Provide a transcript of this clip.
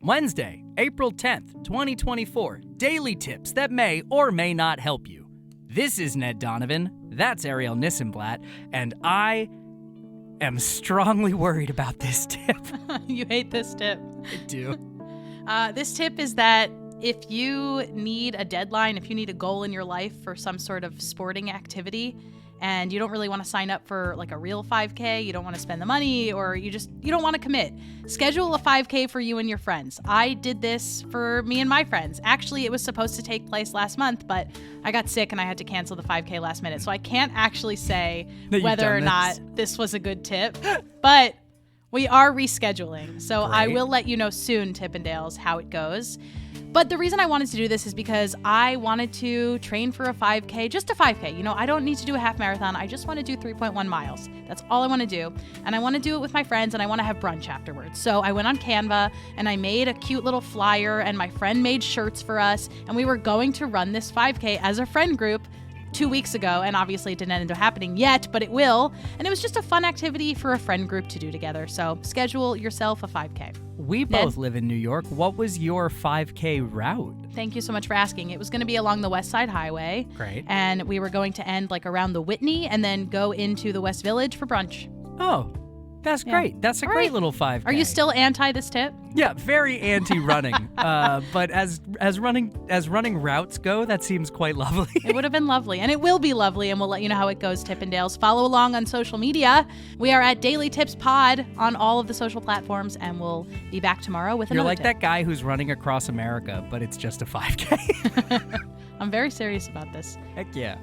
Wednesday, April 10th, 2024. Daily tips that may or may not help you. This is Ned Donovan, that's Ariel Nissenblatt, and I am strongly worried about this tip. You hate this tip. I do. This tip is that if you need a deadline, if you need a goal in your life for some sort of sporting activity, and you don't really want to sign up for like a real 5K, you don't want to spend the money, or you don't want to commit, schedule a 5K for you and your friends. I did this for me and my friends. Actually, it was supposed to take place last month, but I got sick and I had to cancel the 5K last minute. So I can't actually say whether or not this was a good tip, but we are rescheduling. So Great. I will let you know soon, Tippendales, how it goes. But the reason I wanted to do this is because I wanted to train for a 5K, just a 5K. You know, I don't need to do a half marathon. I just want to do 3.1 miles. That's all I want to do. And I want to do it with my friends, and I want to have brunch afterwards. So I went on Canva and I made a cute little flyer, and my friend made shirts for us. And we were going to run this 5K as a friend group 2 weeks ago, and obviously it didn't end up happening yet, but it will. And it was just a fun activity for a friend group to do together. So schedule yourself a 5K. We both live in New York. What was your 5K route? Thank you so much for asking. It was going to be along the West Side Highway. Great. And we were going to end like around the Whitney and then go into the West Village for brunch. Oh, that's great. That's a great little 5K. Are you still anti this tip? Yeah, very anti-running. But as running routes go, that seems quite lovely. It would have been lovely, and it will be lovely, and we'll let you know how it goes, Tippendales. Follow along on social media. We are at Daily Tips Pod on all of the social platforms, and we'll be back tomorrow with another You're like tip. that guy who's running across America, but it's just a 5K. I'm very serious about this. Heck yeah.